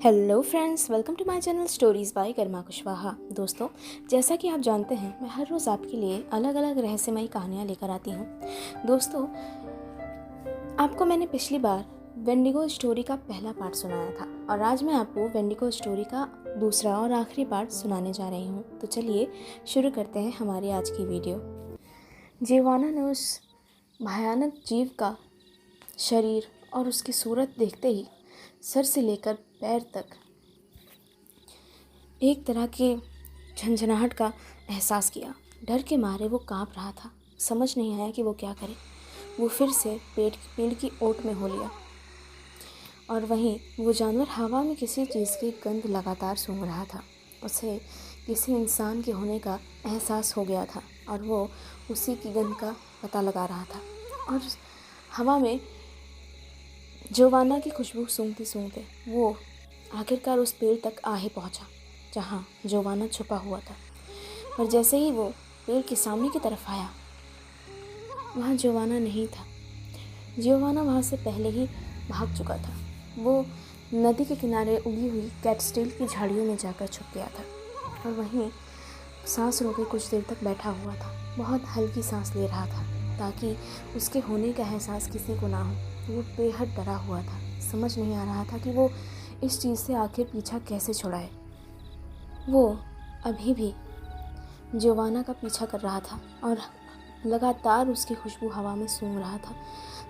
Hello friends, welcome to my channel stories by Karma Kushwaha. दोस्तों, जैसा कि आप जानते हैं, मैं हर रोज़ आपके लिए अलग अलग रहस्यमयी कहानियाँ लेकर आती हूँ। दोस्तों, आपको मैंने पिछली बार वेंडिगो स्टोरी का पहला पार्ट सुनाया था और आज मैं आपको वेंडिगो स्टोरी का दूसरा और आखिरी पार्ट सुनाने जा रही हूँ। तो चलिए शुरू करते हैं हमारी आज की वीडियो। जियोवाना ने उस भयानक जीव का शरीर और उसकी सूरत देखते ही सर से लेकर पैर तक एक तरह के झंझनाहट का एहसास किया। डर के मारे वो कांप रहा था। समझ नहीं आया कि वो क्या करे। वो फिर से पेड़ की ओट में हो लिया और वहीं वो जानवर हवा में किसी चीज़ की गंध लगातार सूंघ रहा था। उसे किसी इंसान के होने का एहसास हो गया था और वो उसी की गंध का पता लगा रहा था। और हवा में जियोवाना की खुशबू सूंघते सूंघते वो आखिरकार उस पेड़ तक आ ही पहुँचा जहाँ जियोवाना छुपा हुआ था। पर जैसे ही वो पेड़ के सामने की तरफ आया, वहाँ जियोवाना नहीं था। जियोवाना वहाँ से पहले ही भाग चुका था। वो नदी के किनारे उगी हुई कैटस्टेल की झाड़ियों में जाकर छुप गया था और वहीं सांस रोके कुछ देर तक बैठा हुआ था। बहुत हल्की सांस ले रहा था ताकि उसके होने का एहसास किसी को ना हो। वो बेहद डरा हुआ था। समझ नहीं आ रहा था कि वो इस चीज़ से आखिर पीछा कैसे छुड़ाए। वो अभी भी जियोवाना का पीछा कर रहा था और लगातार उसकी खुशबू हवा में सूंघ रहा था।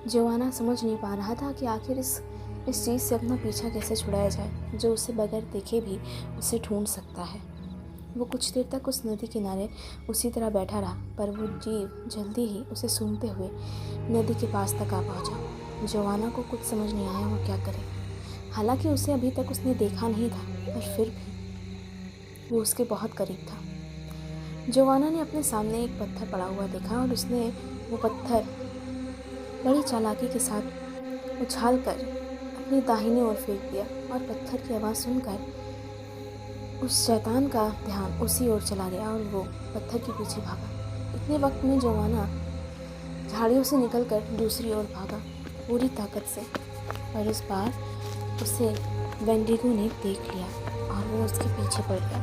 जियोवाना समझ नहीं पा रहा था कि आखिर इस चीज़ से अपना पीछा कैसे छुड़ाया जाए जो उसे बगैर देखे भी उसे ढूंढ सकता है। वो कुछ देर तक उस नदी किनारे उसी तरह बैठा रहा, पर वो जीव जल्दी ही उसे सूंघते हुए नदी के पास तक आ पहुंचा। जियोवाना को कुछ समझ नहीं आया वो क्या करे। हालांकि उसे अभी तक उसने देखा नहीं था, पर फिर भी वो उसके बहुत करीब था। जियोवाना ने अपने सामने एक पत्थर पड़ा हुआ देखा और उसने वो पत्थर बड़ी चालाकी के साथ उछालकर अपनी दाहिनी ओर फेंक दिया और पत्थर की आवाज़ सुनकर उस शैतान का ध्यान उसी ओर चला गया और वो पत्थर के पीछे भागा। इतने वक्त में जियोवाना झाड़ियों से निकलकर दूसरी ओर भागा पूरी ताकत से, पर इस बार उसे वेंडिगो ने देख लिया और वो उसके पीछे पड़ गया।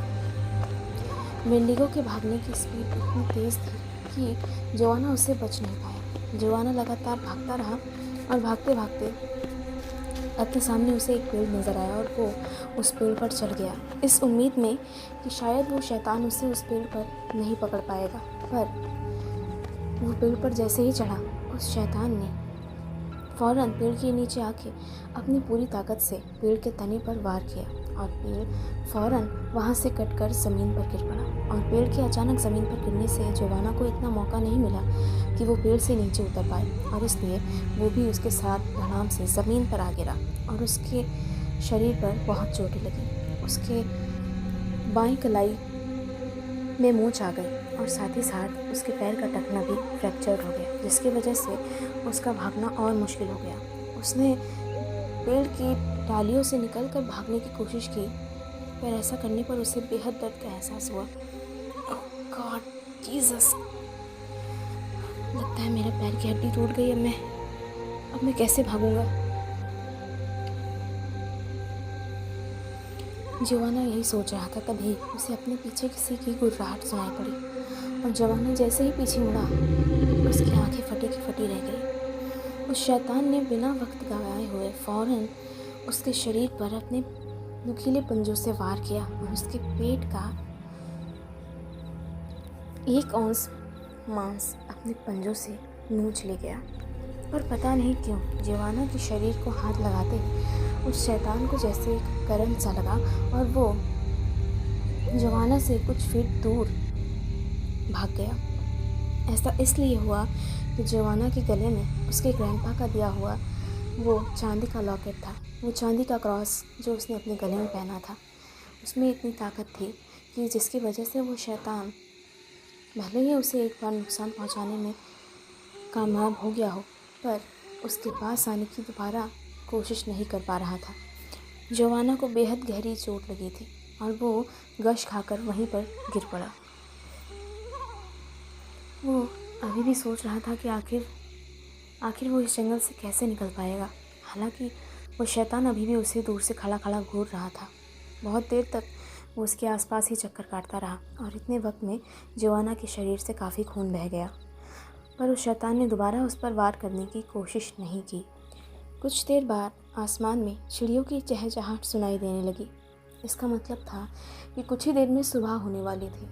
वेंडिगो के भागने की स्पीड इतनी तेज़ थी कि जियोवाना उससे बच नहीं पाया। जियोवाना लगातार भागता रहा और भागते भागते अपने सामने उसे एक पेड़ नज़र आया और वो उस पेड़ पर चढ़ गया, इस उम्मीद में कि शायद वो शैतान उसे उस पेड़ पर नहीं पकड़ पाएगा। पर वो पेड़ पर जैसे ही चढ़ा, उस शैतान ने फ़ौरन पेड़ के नीचे आके अपनी पूरी ताकत से पेड़ के तने पर वार किया और पेड़ फ़ौरन वहाँ से कटकर ज़मीन पर गिर पड़ा। और पेड़ के अचानक ज़मीन पर गिरने से जियोवाना को इतना मौका नहीं मिला कि वो पेड़ से नीचे उतर पाए और इसलिए वो भी उसके साथ धड़ाम से ज़मीन पर आ गिरा और उसके शरीर पर बहुत चोटें लगी। उसके बाईं कलाई में मोच आ गई और साथ ही साथ उसके पैर का टखना भी फ्रैक्चर हो गया, जिसकी वजह से उसका भागना और मुश्किल हो गया। उसने पेड़ की डालियों से निकलकर भागने की कोशिश की, पर ऐसा करने पर उसे बेहद दर्द का एहसास हुआ। ओह गॉड, जीसस, लगता है मेरा पैर की हड्डी टूट गई। अब मैं कैसे भागूंगा। जियोवाना यही सोच रहा था, तभी उसे अपने पीछे किसी की गुर्राहट सुनाई पड़ी और जियोवाना जैसे ही पीछे मुड़ा, उसकी आंखें फटी की फटी रह गई। उस शैतान ने बिना वक्त गवाए हुए फ़ौरन उसके शरीर पर अपने नुकीले पंजों से वार किया और उसके पेट का 1 औंस मांस अपने पंजों से नोच ले गया। पर पता नहीं क्यों जियोवाना के शरीर को हाथ लगाते उस शैतान को जैसे एक करंट सा लगा और वो जियोवाना से कुछ फीट दूर भाग गया। ऐसा इसलिए हुआ कि जियोवाना के गले में उसके ग्रैंडपा का दिया हुआ वो चांदी का लॉकेट था। वो चांदी का क्रॉस जो उसने अपने गले में पहना था, उसमें इतनी ताकत थी कि जिसकी वजह से वो शैतान भले ही उसे एक बार नुकसान पहुंचाने में कामयाब हो गया हो, पर उसके पास आने की दोबारा कोशिश नहीं कर पा रहा था। जियोवाना को बेहद गहरी चोट लगी थी और वो गश खाकर वहीं पर गिर पड़ा। वो अभी भी सोच रहा था कि आखिर वो इस जंगल से कैसे निकल पाएगा। हालांकि वो शैतान अभी भी उसे दूर से खड़ा खड़ा घूर रहा था। बहुत देर तक वो उसके आसपास ही चक्कर काटता रहा और इतने वक्त में जोआना के शरीर से काफ़ी खून बह गया, पर उस शैतान ने दोबारा उस पर वार करने की कोशिश नहीं की। कुछ देर बाद आसमान में चिड़ियों की चहचहाहट सुनाई देने लगी। इसका मतलब था कि कुछ ही देर में सुबह होने वाली थी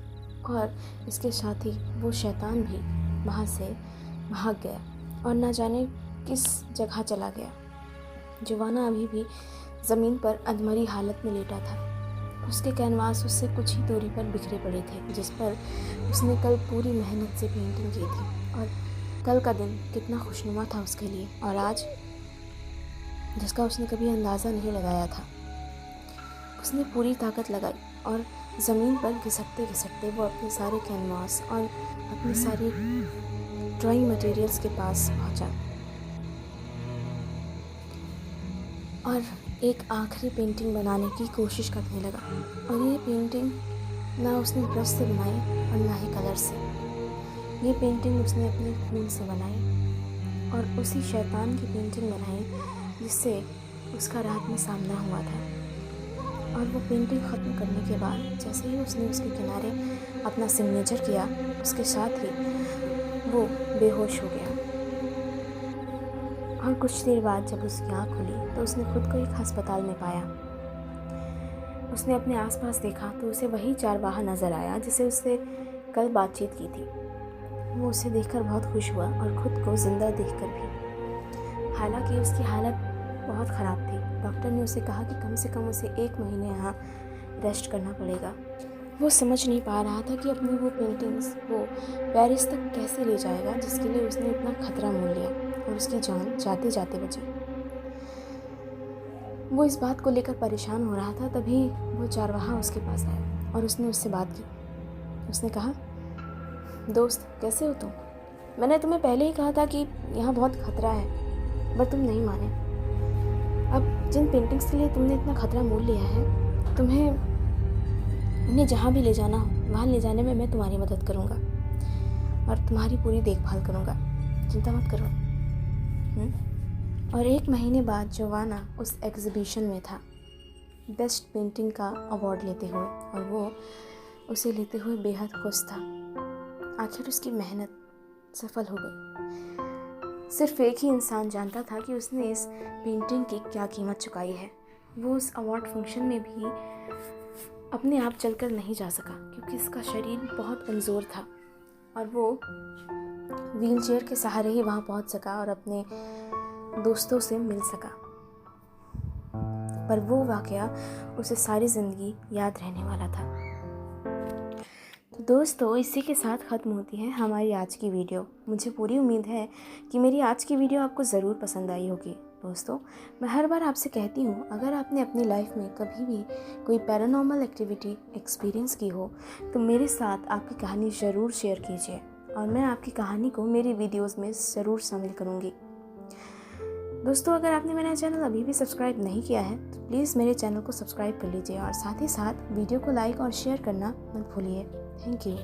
और इसके साथ ही वो शैतान भी वहाँ से भाग गया और न जाने किस जगह चला गया। जोआना अभी भी ज़मीन पर अधमरी हालत में लेटा था। उसके कैनवास उससे कुछ ही दूरी पर बिखरे पड़े थे, जिस पर उसने कल पूरी मेहनत से पेंटिंग की थी। और कल का दिन कितना खुशनुमा था उसके लिए, और आज जिसका उसने कभी अंदाज़ा नहीं लगाया था। उसने पूरी ताकत लगाई और ज़मीन पर घिसटते घिसटते वो अपने सारे कैनवास और अपनी सारी ड्राइंग मटेरियल्स के पास पहुंचा और एक आखिरी पेंटिंग बनाने की कोशिश करने लगा। और ये पेंटिंग ना उसने ब्रश से बनाई और ना ही कलर से। ये पेंटिंग उसने अपने खून से बनाई और उसी शैतान की पेंटिंग बनाई जिससे उसका रात में सामना हुआ था। और वो पेंटिंग ख़त्म करने के बाद जैसे ही उसने उसके किनारे अपना सिग्नेचर किया, उसके साथ ही वो बेहोश हो गया। और कुछ देर बाद जब उसकी आँख खुली तो उसने खुद को एक अस्पताल में पाया। उसने अपने आसपास देखा तो उसे वही चारवाहा नज़र आया जिसे उससे कल बातचीत की थी। वो उसे देखकर बहुत खुश हुआ और ख़ुद को ज़िंदा देखकर भी। हालांकि उसकी हालत बहुत ख़राब थी। डॉक्टर ने उसे कहा कि कम से कम उसे 1 महीने यहाँ रेस्ट करना पड़ेगा। वो समझ नहीं पा रहा था कि अपनी वो पेंटिंग्स वो पेरिस तक कैसे ले जाएगा, जिसके लिए उसने इतना खतरा मोल लिया और उसकी जान जाते जाते बची। वो इस बात को लेकर परेशान हो रहा था, तभी वो चारवाहा उसके पास आया और उसने उससे बात की। उसने कहा, दोस्त कैसे हो तुम? मैंने तुम्हें पहले ही कहा था कि यहाँ बहुत खतरा है, पर तुम नहीं माने। अब जिन पेंटिंग्स के लिए तुमने इतना खतरा मोल लिया है, तुम्हें उन्हें जहाँ भी ले जाना हो वहाँ ले जाने में मैं तुम्हारी मदद करूँगा और तुम्हारी पूरी देखभाल करूँगा, चिंता मत करो। और 1 महीने बाद जोआना उस एग्ज़िबिशन में था, बेस्ट पेंटिंग का अवार्ड लेते हुए, और वो उसे लेते हुए बेहद खुश था। आखिर उसकी मेहनत सफल हो गई। सिर्फ एक ही इंसान जानता था कि उसने इस पेंटिंग की क्या कीमत चुकाई है। वो उस अवार्ड फंक्शन में भी अपने आप चलकर नहीं जा सका क्योंकि इसका शरीर बहुत कमज़ोर था और वो व्हीलचेयर के सहारे ही वहाँ पहुँच सका और अपने दोस्तों से मिल सका। पर वो वाक़या उसे सारी ज़िंदगी याद रहने वाला था। तो दोस्तों, इसी के साथ ख़त्म होती है हमारी आज की वीडियो। मुझे पूरी उम्मीद है कि मेरी आज की वीडियो आपको ज़रूर पसंद आई होगी। दोस्तों, मैं हर बार आपसे कहती हूँ, अगर आपने अपनी लाइफ में कभी भी कोई पैरानॉर्मल एक्टिविटी एक्सपीरियंस की हो तो मेरे साथ आपकी कहानी ज़रूर शेयर कीजिए और मैं आपकी कहानी को मेरी वीडियोज़ में ज़रूर शामिल करूँगी। दोस्तों, अगर आपने मेरा चैनल अभी भी सब्सक्राइब नहीं किया है तो प्लीज़ मेरे चैनल को सब्सक्राइब कर लीजिए और साथ ही साथ वीडियो को लाइक और शेयर करना मत भूलिए। Thank you.